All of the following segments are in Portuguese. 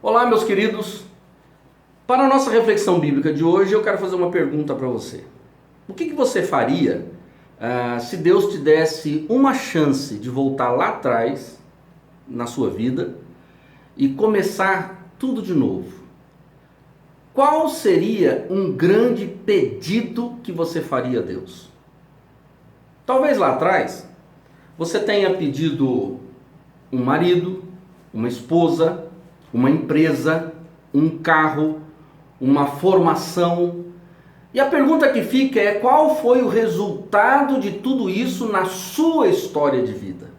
Olá, meus queridos. Para a nossa reflexão bíblica de hoje, eu quero fazer uma pergunta para você. O que você faria se Deus te desse uma chance de voltar lá atrás na sua vida e começar tudo de novo? Qual seria um grande pedido que você faria a Deus? Talvez lá atrás você tenha pedido um marido, uma esposa, uma empresa, um carro, uma formação. E a pergunta que fica é: qual foi o resultado de tudo isso na sua história de vida?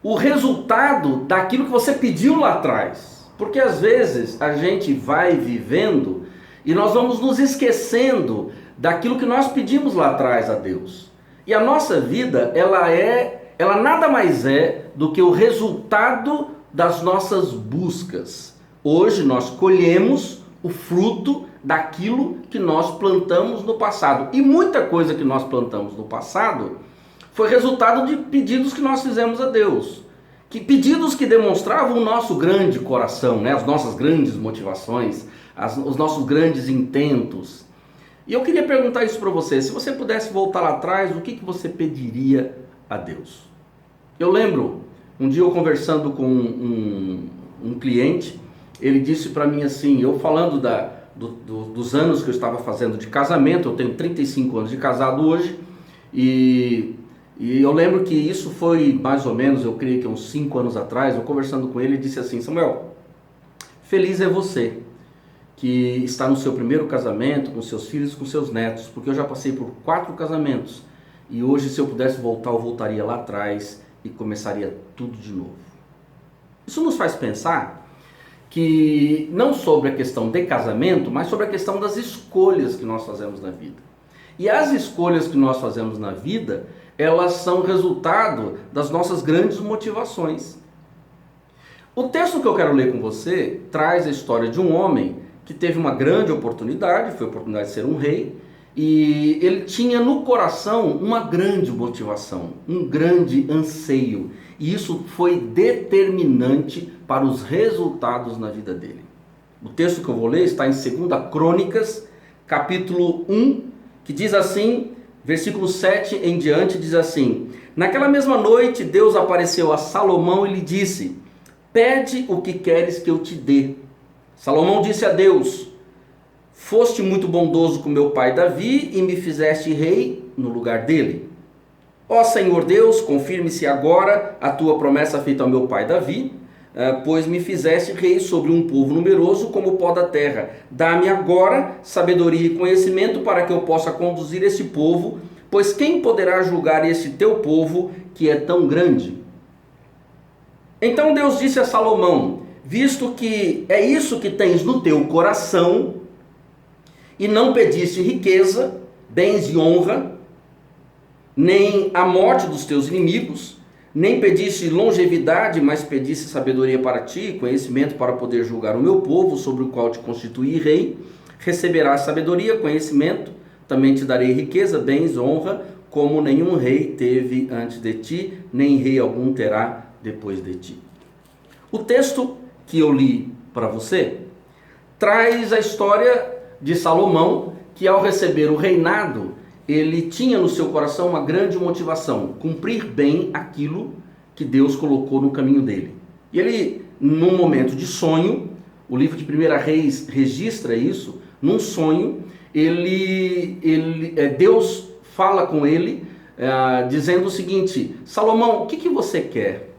O resultado daquilo que você pediu lá atrás. Porque às vezes a gente vai vivendo e nós vamos nos esquecendo daquilo que nós pedimos lá atrás a Deus. E a nossa vida, ela nada mais é do que o resultado das nossas buscas. Hoje nós colhemos o fruto daquilo que nós plantamos no passado. E muita coisa que nós plantamos no passado foi resultado de pedidos que nós fizemos a Deus. Pedidos que demonstravam o nosso grande coração, né? As nossas grandes motivações, os nossos grandes intentos. E eu queria perguntar isso para você: se você pudesse voltar lá atrás, o que você pediria a Deus? Eu lembro, um dia eu conversando com um cliente, ele disse para mim assim, eu falando dos anos que eu estava fazendo de casamento, eu tenho 35 anos de casado hoje, e eu lembro que isso foi mais ou menos, eu creio que uns 5 anos atrás, eu conversando com ele, ele disse assim: Samuel, feliz é você que está no seu primeiro casamento, com seus filhos, com seus netos, porque eu já passei por 4 casamentos, e hoje, se eu pudesse voltar, eu voltaria lá atrás e começaria tudo de novo. Isso nos faz pensar que não sobre a questão de casamento, mas sobre a questão das escolhas que nós fazemos na vida. E as escolhas que nós fazemos na vida, elas são resultado das nossas grandes motivações. O texto que eu quero ler com você traz a história de um homem que teve uma grande oportunidade, foi a oportunidade de ser um rei, e ele tinha no coração uma grande motivação, um grande anseio, e isso foi determinante para os resultados na vida dele. O texto que eu vou ler está em 2 Crônicas, capítulo 1, que diz assim, versículo 7 em diante, diz assim: Naquela mesma noite Deus apareceu a Salomão e lhe disse: Pede o que queres que eu te dê. Salomão disse a Deus: Foste muito bondoso com meu pai Davi e me fizeste rei no lugar dele. Ó Senhor Deus, confirme-se agora a tua promessa feita ao meu pai Davi, pois me fizeste rei sobre um povo numeroso como o pó da terra. Dá-me agora sabedoria e conhecimento para que eu possa conduzir esse povo, pois quem poderá julgar esse teu povo que é tão grande? Então Deus disse a Salomão: Visto que é isso que tens no teu coração, e não pediste riqueza, bens e honra, nem a morte dos teus inimigos, nem pediste longevidade, mas pediste sabedoria para ti, conhecimento para poder julgar o meu povo, sobre o qual te constituí rei, receberás sabedoria, conhecimento, também te darei riqueza, bens, honra, como nenhum rei teve antes de ti, nem rei algum terá depois de ti. O texto que eu li para você traz a história de Salomão, que ao receber o reinado, ele tinha no seu coração uma grande motivação: cumprir bem aquilo que Deus colocou no caminho dele. E ele, num momento de sonho, o livro de 1 Reis registra isso, num sonho, Deus fala com ele, dizendo o seguinte: Salomão, o que você quer?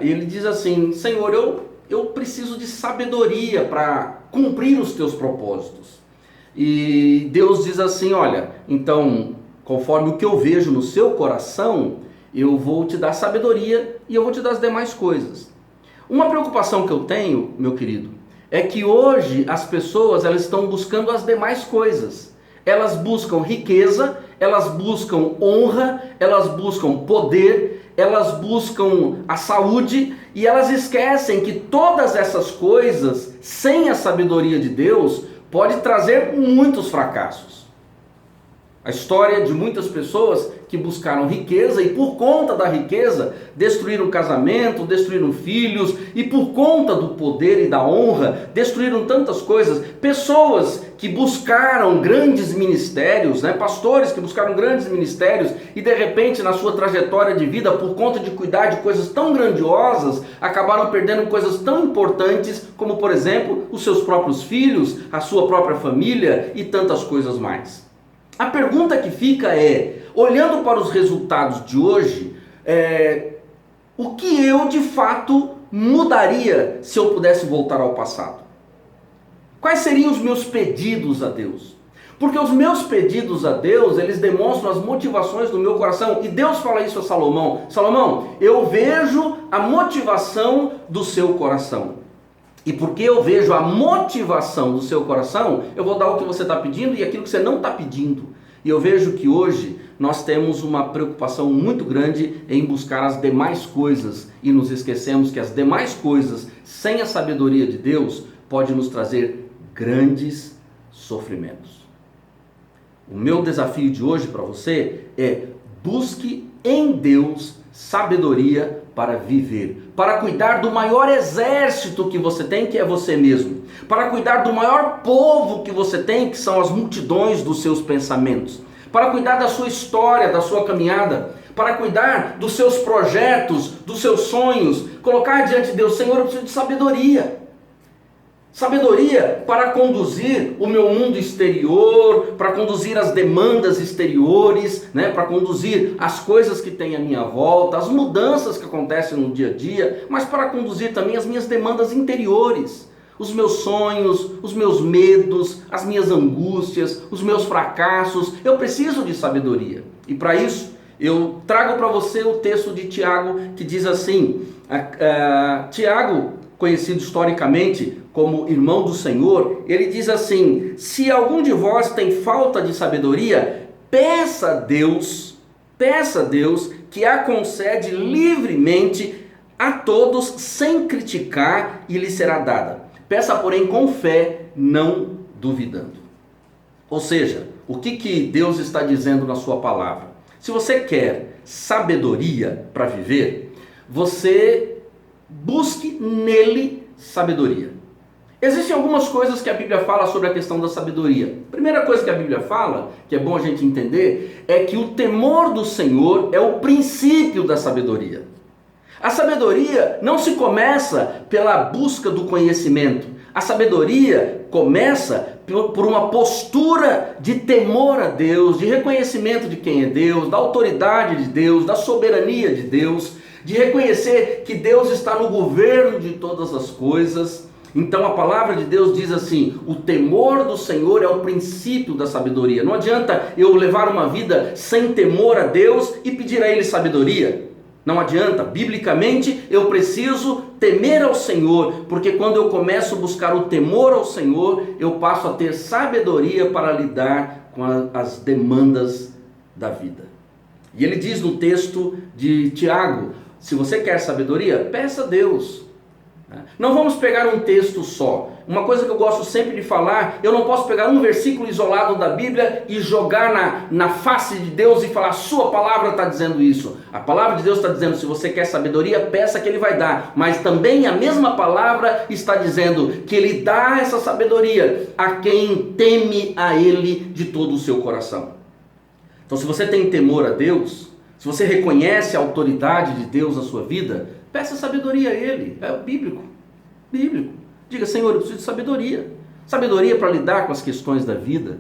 Ele diz assim: Senhor, eu preciso de sabedoria para cumprir os teus propósitos. E Deus diz assim: olha, então, conforme o que eu vejo no seu coração, eu vou te dar sabedoria e eu vou te dar as demais coisas. Uma preocupação que eu tenho, meu querido, é que hoje as pessoas, elas estão buscando as demais coisas. Elas buscam riqueza, elas buscam honra, elas buscam poder, elas buscam a saúde, e elas esquecem que todas essas coisas, sem a sabedoria de Deus, pode trazer muitos fracassos. A história de muitas pessoas que buscaram riqueza e por conta da riqueza destruíram casamento, destruíram filhos e por conta do poder e da honra destruíram tantas coisas. Pessoas que buscaram grandes ministérios, pastores que buscaram grandes ministérios e de repente na sua trajetória de vida, por conta de cuidar de coisas tão grandiosas, acabaram perdendo coisas tão importantes como, por exemplo, os seus próprios filhos, a sua própria família e tantas coisas mais. A pergunta que fica é, olhando para os resultados de hoje, o que eu de fato mudaria se eu pudesse voltar ao passado? Quais seriam os meus pedidos a Deus? Porque os meus pedidos a Deus, eles demonstram as motivações do meu coração. E Deus fala isso a Salomão. Salomão, eu vejo a motivação do seu coração. E porque eu vejo a motivação do seu coração, eu vou dar o que você está pedindo e aquilo que você não está pedindo. E eu vejo que hoje nós temos uma preocupação muito grande em buscar as demais coisas e nos esquecemos que as demais coisas, sem a sabedoria de Deus, pode nos trazer grandes sofrimentos. O meu desafio de hoje para você é: busque em Deus sabedoria para viver, para cuidar do maior exército que você tem, que é você mesmo, para cuidar do maior povo que você tem, que são as multidões dos seus pensamentos, para cuidar da sua história, da sua caminhada, para cuidar dos seus projetos, dos seus sonhos, colocar diante de Deus: Senhor, eu preciso de sabedoria. Sabedoria para conduzir o meu mundo exterior, para conduzir as demandas exteriores, para conduzir as coisas que tem à minha volta, as mudanças que acontecem no dia a dia, mas para conduzir também as minhas demandas interiores, os meus sonhos, os meus medos, as minhas angústias, os meus fracassos. Eu preciso de sabedoria. E para isso, eu trago para você o texto de Tiago, que diz assim, Tiago, conhecido historicamente como irmão do Senhor, ele diz assim: se algum de vós tem falta de sabedoria, peça a Deus que a concede livremente a todos sem criticar e lhe será dada. Peça, porém, com fé, não duvidando. Ou seja, o que Deus está dizendo na sua palavra? Se você quer sabedoria para viver, você busque nele sabedoria. Existem algumas coisas que a Bíblia fala sobre a questão da sabedoria. A primeira coisa que a Bíblia fala, que é bom a gente entender, é que o temor do Senhor é o princípio da sabedoria. A sabedoria não se começa pela busca do conhecimento. A sabedoria começa por uma postura de temor a Deus, de reconhecimento de quem é Deus, da autoridade de Deus, da soberania de Deus, de reconhecer que Deus está no governo de todas as coisas. Então a palavra de Deus diz assim: o temor do Senhor é o princípio da sabedoria. Não adianta eu levar uma vida sem temor a Deus e pedir a Ele sabedoria. Não adianta. Biblicamente eu preciso temer ao Senhor, porque quando eu começo a buscar o temor ao Senhor, eu passo a ter sabedoria para lidar com as demandas da vida. E ele diz no texto de Tiago: se você quer sabedoria, peça a Deus. Não vamos pegar um texto só. Uma coisa que eu gosto sempre de falar: eu não posso pegar um versículo isolado da Bíblia e jogar na face de Deus e falar: sua palavra está dizendo isso. A palavra de Deus está dizendo: se você quer sabedoria, peça que Ele vai dar. Mas também a mesma palavra está dizendo que Ele dá essa sabedoria a quem teme a Ele de todo o seu coração. Então, se você tem temor a Deus, se você reconhece a autoridade de Deus na sua vida, peça sabedoria a Ele. É bíblico. Diga: Senhor, eu preciso de sabedoria. Sabedoria para lidar com as questões da vida.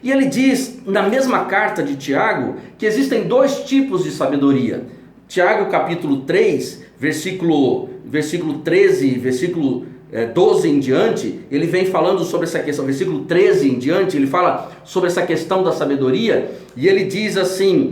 E ele diz na mesma carta de Tiago que existem dois tipos de sabedoria. Tiago capítulo 3, versículo 13, versículo 12 em diante, ele vem falando sobre essa questão. Versículo 13 em diante, ele fala sobre essa questão da sabedoria. E ele diz assim: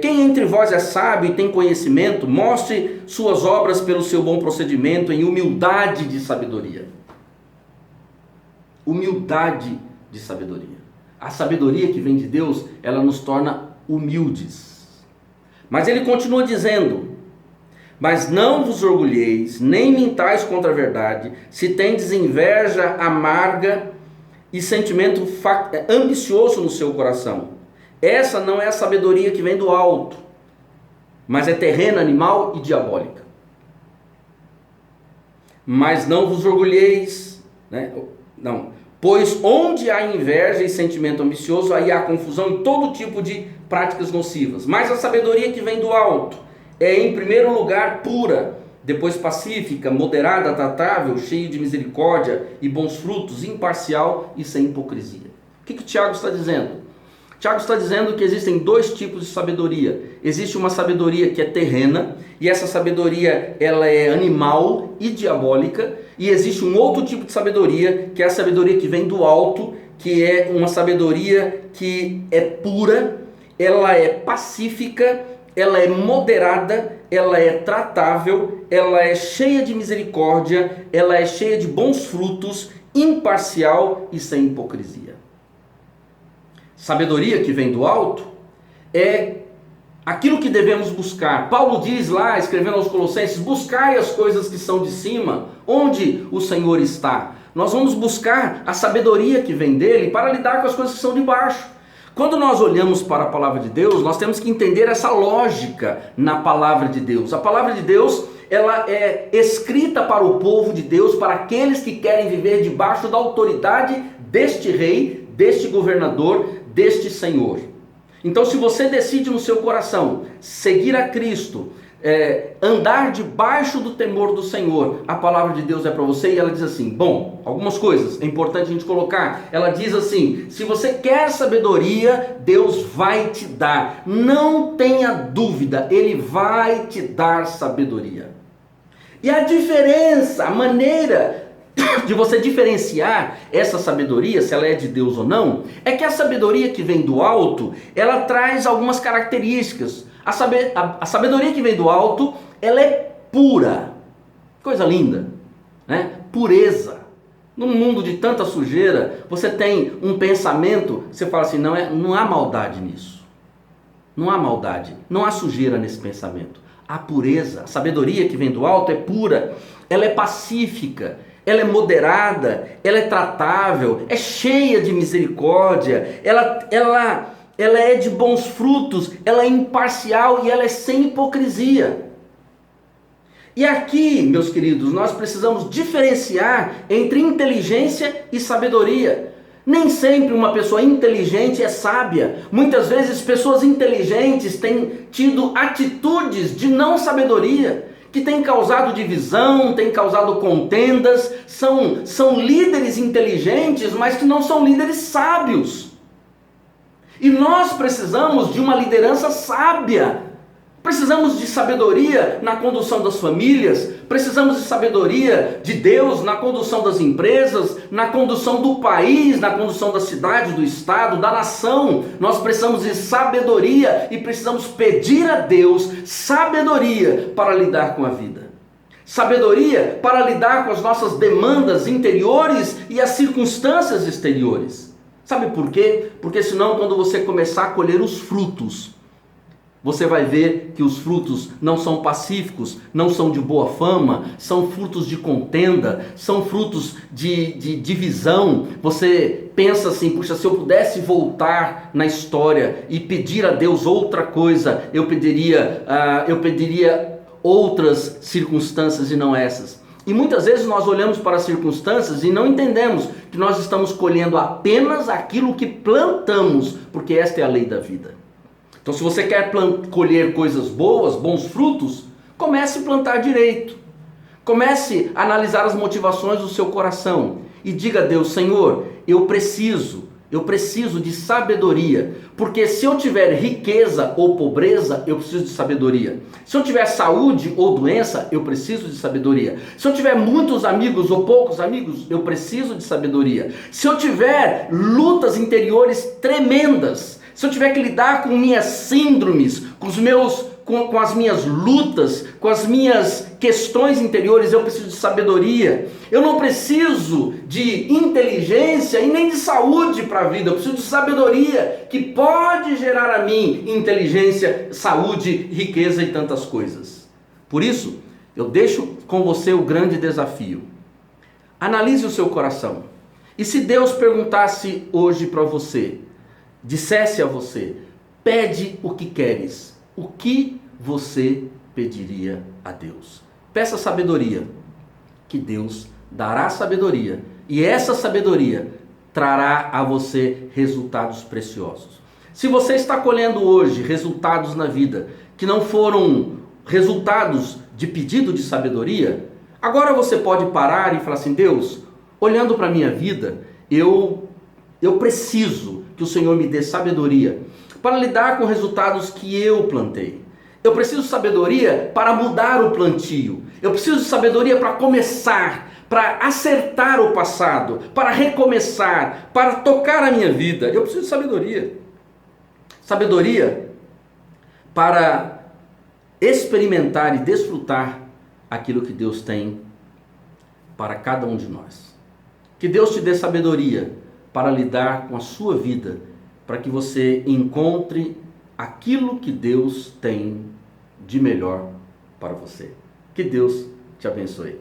quem entre vós é sábio e tem conhecimento, mostre suas obras pelo seu bom procedimento em humildade de sabedoria. Humildade de sabedoria. A sabedoria que vem de Deus, ela nos torna humildes. Mas ele continua dizendo: mas não vos orgulheis, nem mintais contra a verdade, se tendes inveja amarga e sentimento ambicioso no seu coração. Essa não é a sabedoria que vem do alto, mas é terrena, animal e diabólica. Mas não vos orgulheis, né? Não. Pois onde há inveja e sentimento ambicioso, aí há confusão e todo tipo de práticas nocivas. Mas a sabedoria que vem do alto é, em primeiro lugar, pura, depois pacífica, moderada, tratável, cheia de misericórdia e bons frutos, imparcial e sem hipocrisia. O que Tiago está dizendo? Tiago está dizendo que existem dois tipos de sabedoria. Existe uma sabedoria que é terrena, e essa sabedoria ela é animal e diabólica, e existe um outro tipo de sabedoria, que é a sabedoria que vem do alto, que é uma sabedoria que é pura, ela é pacífica, ela é moderada, ela é tratável, ela é cheia de misericórdia, ela é cheia de bons frutos, imparcial e sem hipocrisia. Sabedoria que vem do alto é aquilo que devemos buscar. Paulo diz lá, escrevendo aos Colossenses: buscai as coisas que são de cima, onde o Senhor está. Nós vamos buscar a sabedoria que vem dele para lidar com as coisas que são de baixo. Quando nós olhamos para a palavra de Deus, nós temos que entender essa lógica na palavra de Deus. A palavra de Deus, ela é escrita para o povo de Deus, para aqueles que querem viver debaixo da autoridade deste rei, deste governador, deste Senhor. Então, se você decide no seu coração seguir a Cristo, andar debaixo do temor do Senhor, a palavra de Deus é para você, e ela diz assim, bom, algumas coisas é importante a gente colocar. Ela diz assim: se você quer sabedoria, Deus vai te dar, não tenha dúvida, Ele vai te dar sabedoria. E a diferença, a maneira de você diferenciar essa sabedoria, se ela é de Deus ou não, é que a sabedoria que vem do alto, ela traz algumas características. A sabedoria que vem do alto, ela é pura. Coisa linda, né? Pureza. Num mundo de tanta sujeira, você tem um pensamento, você fala assim, não há maldade nisso. Não há maldade, não há sujeira nesse pensamento. Há pureza. A sabedoria que vem do alto é pura, ela é pacífica, ela é moderada, ela é tratável, é cheia de misericórdia, ela é de bons frutos, ela é imparcial e ela é sem hipocrisia. E aqui, meus queridos, nós precisamos diferenciar entre inteligência e sabedoria. Nem sempre uma pessoa inteligente é sábia. Muitas vezes pessoas inteligentes têm tido atitudes de não sabedoria, que tem causado divisão, tem causado contendas, são líderes inteligentes, mas que não são líderes sábios. E nós precisamos de uma liderança sábia. Precisamos de sabedoria na condução das famílias, precisamos de sabedoria de Deus na condução das empresas, na condução do país, na condução da cidade, do estado, da nação. Nós precisamos de sabedoria e precisamos pedir a Deus sabedoria para lidar com a vida. Sabedoria para lidar com as nossas demandas interiores e as circunstâncias exteriores. Sabe por quê? Porque senão, quando você começar a colher os frutos, você vai ver que os frutos não são pacíficos, não são de boa fama, são frutos de contenda, são frutos de divisão. Você pensa assim, puxa, se eu pudesse voltar na história e pedir a Deus outra coisa, eu pediria outras circunstâncias e não essas. E muitas vezes nós olhamos para as circunstâncias e não entendemos que nós estamos colhendo apenas aquilo que plantamos, porque esta é a lei da vida. Então, se você quer colher coisas boas, bons frutos, comece a plantar direito. Comece a analisar as motivações do seu coração e diga a Deus: Senhor, eu preciso de sabedoria, porque se eu tiver riqueza ou pobreza, eu preciso de sabedoria. Se eu tiver saúde ou doença, eu preciso de sabedoria. Se eu tiver muitos amigos ou poucos amigos, eu preciso de sabedoria. Se eu tiver lutas interiores tremendas, se eu tiver que lidar com minhas síndromes, com as minhas lutas, com as minhas questões interiores, eu preciso de sabedoria. Eu não preciso de inteligência e nem de saúde para a vida, eu preciso de sabedoria, que pode gerar a mim inteligência, saúde, riqueza e tantas coisas. Por isso, eu deixo com você o grande desafio. Analise o seu coração E se Deus perguntasse hoje para você, dissesse a você, pede o que queres, o que você pediria a Deus? Peça sabedoria, que Deus dará sabedoria, e essa sabedoria trará a você resultados preciosos. Se você está colhendo hoje resultados na vida que não foram resultados de pedido de sabedoria, agora você pode parar e falar assim: Deus, olhando para a minha vida, eu preciso que o Senhor me dê sabedoria para lidar com resultados que eu plantei. Eu preciso de sabedoria para mudar o plantio. Eu preciso de sabedoria para começar, para acertar o passado, para recomeçar, para tocar a minha vida. Eu preciso de sabedoria. Sabedoria para experimentar e desfrutar aquilo que Deus tem para cada um de nós. Que Deus te dê sabedoria para lidar com a sua vida, para que você encontre aquilo que Deus tem de melhor para você. Que Deus te abençoe.